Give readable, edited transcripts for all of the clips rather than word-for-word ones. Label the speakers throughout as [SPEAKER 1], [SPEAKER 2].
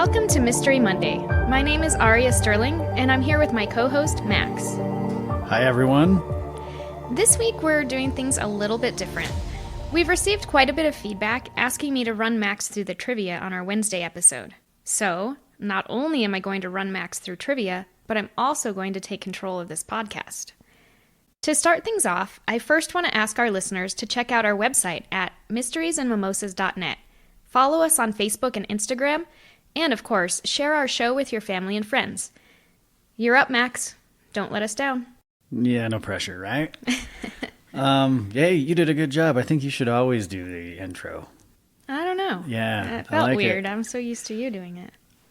[SPEAKER 1] Welcome to Mystery Monday. My name is Aria Sterling, and I'm here with my co-host, Max.
[SPEAKER 2] Hi, everyone.
[SPEAKER 1] This week, we're doing things a little bit different. We've received quite a bit of feedback asking me to run Max through the trivia on our Wednesday episode. So, not only am I going to run Max through trivia, but I'm also going to take control of this podcast. To start things off, I first want to ask our listeners to check out our website at mysteriesandmimosas.net. Follow us on Facebook and Instagram, and of course, share our show with your family and friends. You're up, Max. Don't let us down.
[SPEAKER 2] Yeah, no pressure, right? Yeah, you did a good job. I think you should always do the intro.
[SPEAKER 1] I don't know.
[SPEAKER 2] Yeah,
[SPEAKER 1] It felt
[SPEAKER 2] I like
[SPEAKER 1] weird.
[SPEAKER 2] it.
[SPEAKER 1] I'm so used to you doing it.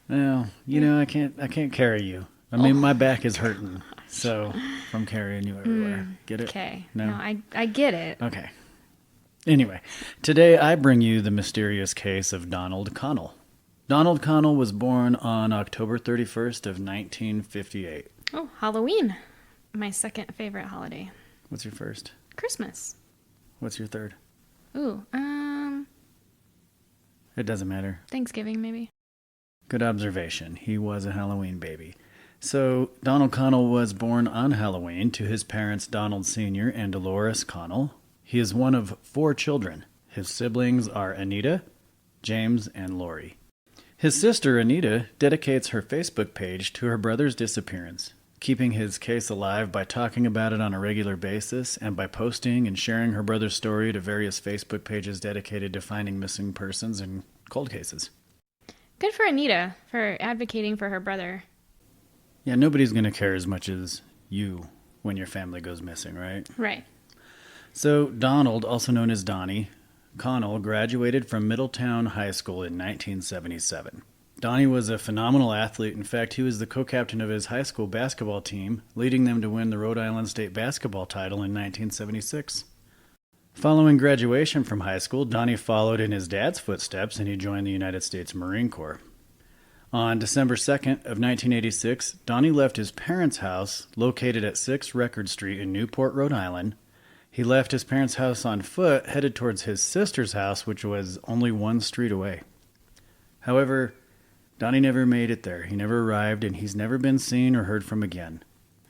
[SPEAKER 2] Well, I can't carry you. I mean, my back is hurting, so from carrying you everywhere. Get it?
[SPEAKER 1] Okay.
[SPEAKER 2] No?
[SPEAKER 1] I get it.
[SPEAKER 2] Okay. Anyway, today I bring you the mysterious case of Donald Connell. Donald Connell was born on October 31st of 1958.
[SPEAKER 1] Oh, Halloween. My second favorite holiday.
[SPEAKER 2] What's your first?
[SPEAKER 1] Christmas.
[SPEAKER 2] What's your third?
[SPEAKER 1] Ooh,
[SPEAKER 2] It doesn't matter.
[SPEAKER 1] Thanksgiving maybe.
[SPEAKER 2] Good observation. He was a Halloween baby. So, Donald Connell was born on Halloween to his parents Donald Sr. and Dolores Connell. He is one of 4 children. His siblings are Anita, James, and Lori. His sister Anita dedicates her Facebook page to her brother's disappearance, keeping his case alive by talking about it on a regular basis and by posting and sharing her brother's story to various Facebook pages dedicated to finding missing persons and cold cases.
[SPEAKER 1] Good for Anita for advocating for her brother.
[SPEAKER 2] Yeah, nobody's going to care as much as you when your family goes missing, right?
[SPEAKER 1] Right.
[SPEAKER 2] So Donald, also known as Donnie, Connell graduated from Middletown High School in 1977. Donnie was a phenomenal athlete. In fact, he was the co-captain of his high school basketball team, leading them to win the Rhode Island state basketball title in 1976. Following graduation from high school, Donnie followed in his dad's footsteps and he joined the United States Marine Corps. On December 2nd of 1986, Donnie left his parents' house, located at 6 Record Street in Newport, Rhode Island. He left his parents' house on foot, headed towards his sister's house, which was only 1 street away. However, Donnie never made it there. He never arrived, and he's never been seen or heard from again.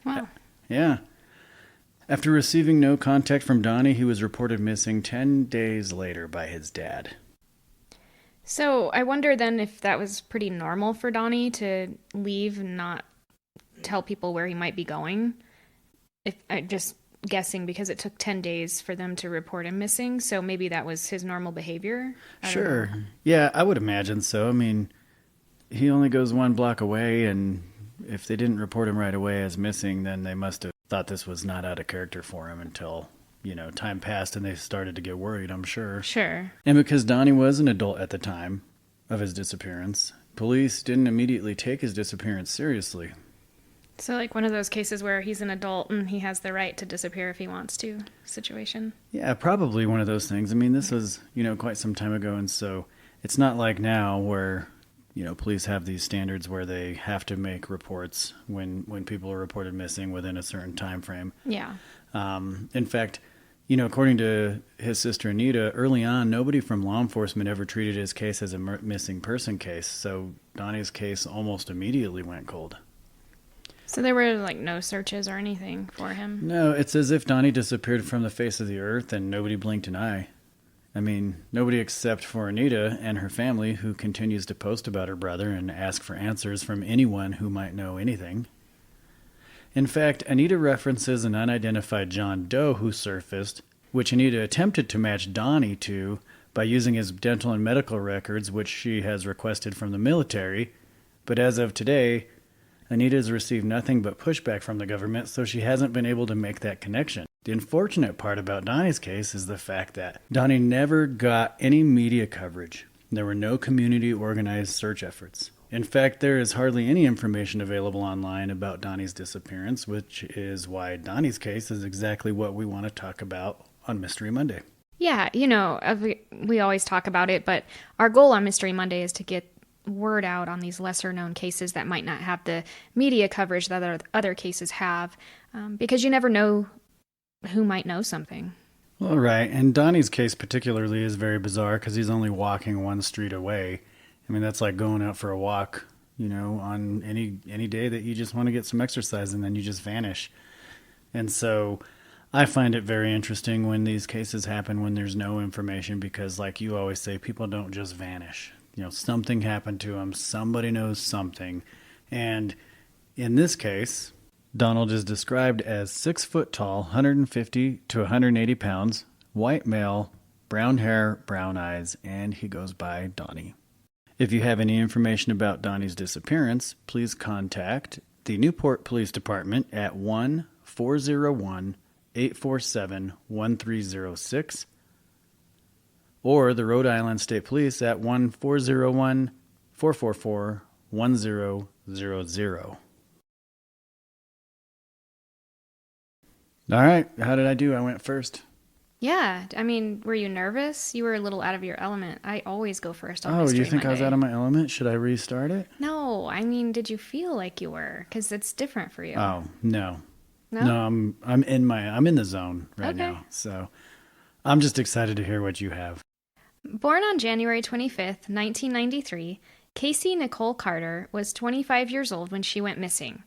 [SPEAKER 1] Wow.
[SPEAKER 2] Yeah. After receiving no contact from Donnie, he was reported missing 10 days later by his dad.
[SPEAKER 1] So I wonder then if that was pretty normal for Donnie to leave and not tell people where he might be going. If I just guessing because it took 10 days for them to report him missing, so maybe that was his normal behavior.
[SPEAKER 2] Sure. Yeah, I would imagine so. I mean, he only goes 1 block away, and if they didn't report him right away as missing, then they must have thought this was not out of character for him until, time passed and they started to get worried, I'm sure.
[SPEAKER 1] Sure.
[SPEAKER 2] And because Donnie was an adult at the time of his disappearance, police didn't immediately take his disappearance seriously.
[SPEAKER 1] So like one of those cases where he's an adult and he has the right to disappear if he wants to situation.
[SPEAKER 2] Yeah, probably one of those things. I mean, this was, quite some time ago, and so it's not like now where, police have these standards where they have to make reports when people are reported missing within a certain time frame.
[SPEAKER 1] Yeah.
[SPEAKER 2] In fact, according to his sister Anita, early on, nobody from law enforcement ever treated his case as a missing person case, so Donnie's case almost immediately went cold.
[SPEAKER 1] So there were no searches or anything for him?
[SPEAKER 2] No, it's as if Donnie disappeared from the face of the earth and nobody blinked an eye. I mean, nobody except for Anita and her family, who continues to post about her brother and ask for answers from anyone who might know anything. In fact, Anita references an unidentified John Doe who surfaced, which Anita attempted to match Donnie to by using his dental and medical records, which she has requested from the military. But as of today, Anita has received nothing but pushback from the government, so she hasn't been able to make that connection. The unfortunate part about Donnie's case is the fact that Donnie never got any media coverage. There were no community organized search efforts. In fact, there is hardly any information available online about Donnie's disappearance, which is why Donnie's case is exactly what we want to talk about on Mystery Monday.
[SPEAKER 1] Yeah, we always talk about it, but our goal on Mystery Monday is to get word out on these lesser known cases that might not have the media coverage that other cases have, because you never know who might know something.
[SPEAKER 2] Well, right, and Donnie's case particularly is very bizarre because he's only walking 1 street away. I mean, that's like going out for a walk, on any day that you just want to get some exercise and then you just vanish. And so I find it very interesting when these cases happen when there's no information because, like you always say, people don't just vanish. Something happened to them. Somebody knows something. And in this case, Donald is described as 6 foot tall, 150 to 180 pounds, white male, brown hair, brown eyes, and he goes by Donnie. If you have any information about Donnie's disappearance, please contact the Newport Police Department at 1-401-847-1306 or the Rhode Island State Police at 1-401-444-1000. All right, how did I do? I went first.
[SPEAKER 1] Yeah, I mean, were you nervous? You were a little out of your element. I always go first on
[SPEAKER 2] Oh,
[SPEAKER 1] Mystery
[SPEAKER 2] you think
[SPEAKER 1] Monday.
[SPEAKER 2] I was out of my element? Should I restart it?
[SPEAKER 1] No, I mean, did you feel like you were? Because it's different for you.
[SPEAKER 2] Oh, no.
[SPEAKER 1] No?
[SPEAKER 2] No, I'm in the zone right
[SPEAKER 1] Okay.
[SPEAKER 2] now. So I'm just excited to hear what you have.
[SPEAKER 1] Born on January 25th, 1993, Kacey Nicole Carter was 25 years old when she went missing.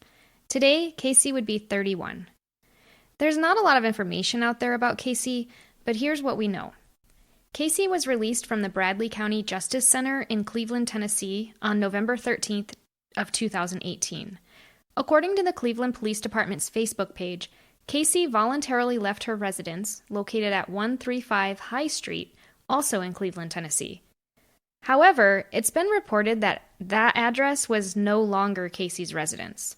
[SPEAKER 1] Today, Kacey would be 31. There's not a lot of information out there about Kacey, but here's what we know. Kacey was released from the Bradley County Justice Center in Cleveland, Tennessee on November 13th of 2018. According to the Cleveland Police Department's Facebook page, Kacey voluntarily left her residence, located at 135 High Street, also in Cleveland, Tennessee. However, it's been reported that that address was no longer Kacey's residence.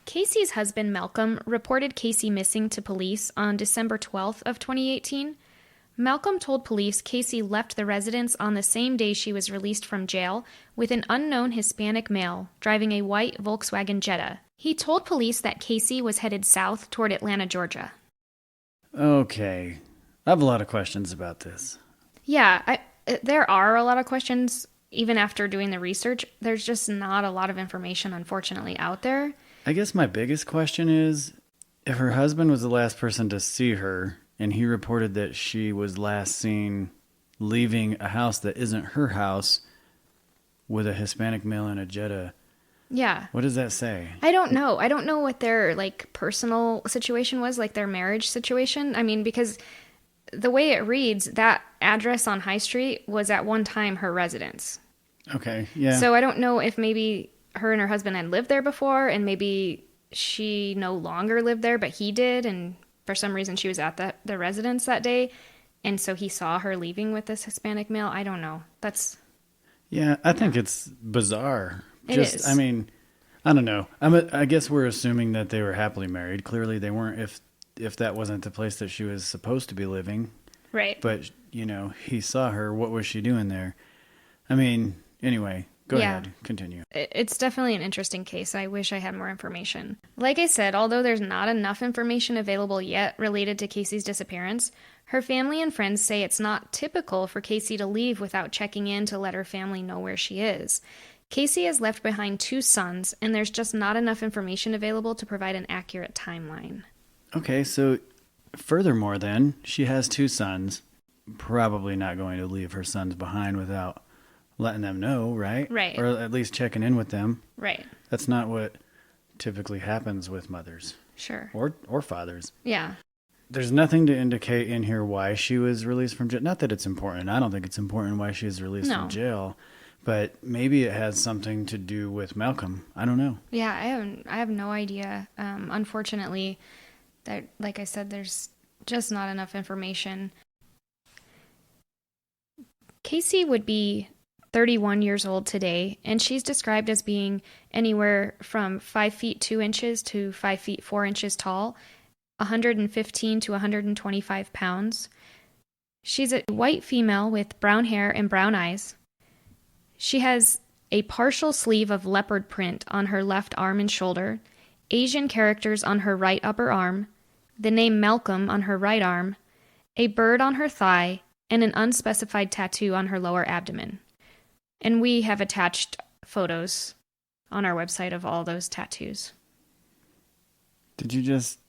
[SPEAKER 1] Kacey's husband, Malcolm, reported Kacey missing to police on December 12th of 2018. Malcolm told police Kacey left the residence on the same day she was released from jail with an unknown Hispanic male driving a white Volkswagen Jetta. He told police that Kacey was headed south toward Atlanta, Georgia.
[SPEAKER 2] Okay. I have a lot of questions about this.
[SPEAKER 1] Yeah, there are a lot of questions. Even after doing the research, there's just not a lot of information, unfortunately, out there.
[SPEAKER 2] I guess my biggest question is, if her husband was the last person to see her, and he reported that she was last seen leaving a house that isn't her house with a Hispanic male in a Jetta,
[SPEAKER 1] Yeah.
[SPEAKER 2] what does that say?
[SPEAKER 1] I don't know. I don't know what their personal situation was, their marriage situation. I mean, because the way it reads, that address on High Street was at one time her residence.
[SPEAKER 2] Okay, yeah.
[SPEAKER 1] So I don't know if maybe her and her husband had lived there before, and maybe she no longer lived there, but he did, and for some reason she was at the residence that day, and so he saw her leaving with this Hispanic male. I don't know.
[SPEAKER 2] Yeah, I think it's bizarre.
[SPEAKER 1] It is.
[SPEAKER 2] I mean, I don't know. I guess we're assuming that they were happily married. Clearly they weren't if that wasn't the place that she was supposed to be living.
[SPEAKER 1] Right.
[SPEAKER 2] But, he saw her. What was she doing there? I mean, anyway, go ahead. Continue.
[SPEAKER 1] It's definitely an interesting case. I wish I had more information. Like I said, although there's not enough information available yet related to Kacey's disappearance, her family and friends say it's not typical for Kacey to leave without checking in to let her family know where she is. Kacey has left behind 2 sons, and there's just not enough information available to provide an accurate timeline.
[SPEAKER 2] Okay, so furthermore then, she has 2 sons. Probably not going to leave her sons behind without letting them know, right?
[SPEAKER 1] Right.
[SPEAKER 2] Or at least checking in with them.
[SPEAKER 1] Right.
[SPEAKER 2] That's not what typically happens with mothers.
[SPEAKER 1] Sure.
[SPEAKER 2] Or fathers.
[SPEAKER 1] Yeah.
[SPEAKER 2] There's nothing to indicate in here why she was released from jail. Not that it's important. I don't think it's important why she was released from jail. But maybe it has something to do with Malcolm. I don't know.
[SPEAKER 1] Yeah, I have no idea. Unfortunately, that, like I said, there's just not enough information. Kacey would be 31 years old today, and she's described as being anywhere from 5 feet 2 inches to 5 feet 4 inches tall, 115 to 125 pounds. She's a white female with brown hair and brown eyes. She has a partial sleeve of leopard print on her left arm and shoulder, Asian characters on her right upper arm, the name Malcolm on her right arm, a bird on her thigh, and an unspecified tattoo on her lower abdomen. And we have attached photos on our website of all those tattoos.
[SPEAKER 2] Did you just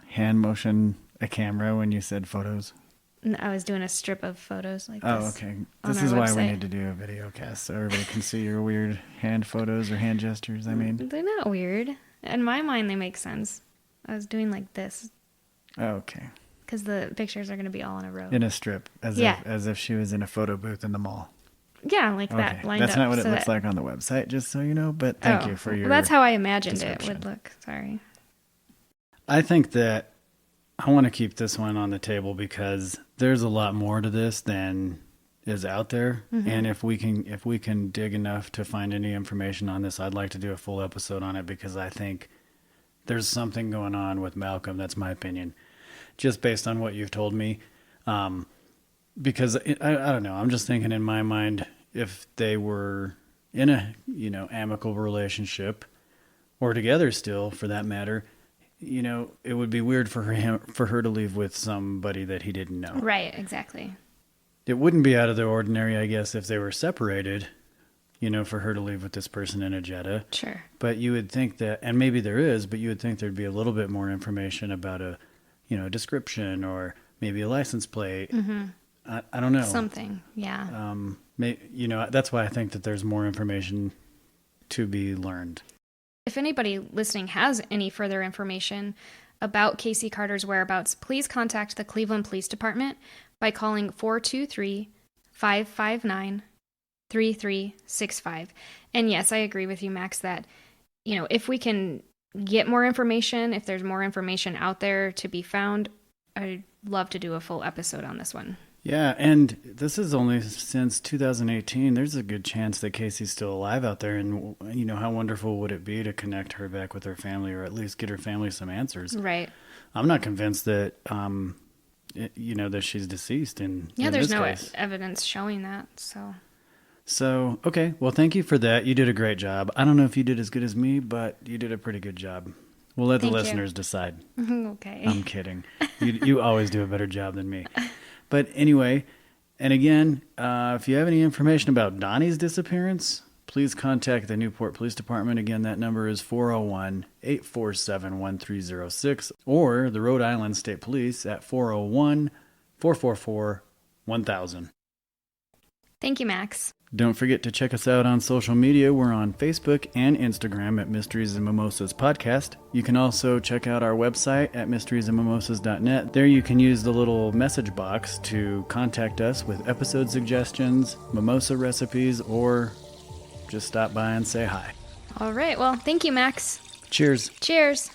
[SPEAKER 2] hand motion a camera when you said photos?
[SPEAKER 1] I was doing a strip of photos like
[SPEAKER 2] Oh,
[SPEAKER 1] this.
[SPEAKER 2] okay.
[SPEAKER 1] on
[SPEAKER 2] This
[SPEAKER 1] our
[SPEAKER 2] is why we
[SPEAKER 1] website.
[SPEAKER 2] need to do a video cast so everybody can see your weird hand photos or hand gestures. I mean,
[SPEAKER 1] They're not weird. In my mind, they make sense. I was doing like this
[SPEAKER 2] okay.
[SPEAKER 1] because the pictures are going to be all in a row.
[SPEAKER 2] In a strip,
[SPEAKER 1] Yeah.
[SPEAKER 2] as if she was in a photo booth in the mall.
[SPEAKER 1] Yeah, like that
[SPEAKER 2] Okay,
[SPEAKER 1] lined up.
[SPEAKER 2] that's not what it
[SPEAKER 1] so
[SPEAKER 2] looks
[SPEAKER 1] that-
[SPEAKER 2] like on the website, just so you know. But thank
[SPEAKER 1] Oh,
[SPEAKER 2] you for
[SPEAKER 1] well,
[SPEAKER 2] your.
[SPEAKER 1] that's how I imagined it
[SPEAKER 2] description.
[SPEAKER 1] would look. Sorry.
[SPEAKER 2] I think that I want to keep this one on the table because there's a lot more to this than is out there.
[SPEAKER 1] Mm-hmm.
[SPEAKER 2] And if we can dig enough to find any information on this, I'd like to do a full episode on it because I think there's something going on with Malcolm. That's my opinion, just based on what you've told me. Because I don't know. I'm just thinking in my mind, if they were in a amicable relationship or together still, for that matter, it would be weird for her to leave with somebody that he didn't know.
[SPEAKER 1] Right, exactly.
[SPEAKER 2] It wouldn't be out of the ordinary, I guess, if they were separated, for her to leave with this person in a Jetta.
[SPEAKER 1] Sure.
[SPEAKER 2] But you would think that, and maybe there is, but you would think there'd be a little bit more information about a description or maybe a license plate.
[SPEAKER 1] Mm-hmm.
[SPEAKER 2] I don't know.
[SPEAKER 1] Something, yeah.
[SPEAKER 2] That's why I think that there's more information to be learned.
[SPEAKER 1] If anybody listening has any further information about Kacey Carter's whereabouts, please contact the Cleveland Police Department by calling 423-559-3365. And yes, I agree with you, Max, that, if we can get more information, if there's more information out there to be found, I'd love to do a full episode on this one.
[SPEAKER 2] Yeah, and this is only since 2018. There's a good chance that Kacey's still alive out there, and how wonderful would it be to connect her back with her family, or at least get her family some answers.
[SPEAKER 1] Right.
[SPEAKER 2] I'm not convinced that that she's deceased.
[SPEAKER 1] There's no
[SPEAKER 2] case.
[SPEAKER 1] evidence showing that.
[SPEAKER 2] So okay, well, thank you for that. You did a great job. I don't know if you did as good as me, but you did a pretty good job. We'll let the listeners decide.
[SPEAKER 1] Okay.
[SPEAKER 2] I'm kidding. You always do a better job than me. But anyway, and again, if you have any information about Donnie's disappearance, please contact the Newport Police Department. Again, that number is 401-847-1306, or the Rhode Island State Police at 401-444-1000.
[SPEAKER 1] Thank you, Max.
[SPEAKER 2] Don't forget to check us out on social media. We're on Facebook and Instagram at Mysteries and Mimosas Podcast. You can also check out our website at mysteriesandmimosas.net. There you can use the little message box to contact us with episode suggestions, mimosa recipes, or just stop by and say hi.
[SPEAKER 1] All right. Well, thank you, Max.
[SPEAKER 2] Cheers.
[SPEAKER 1] Cheers.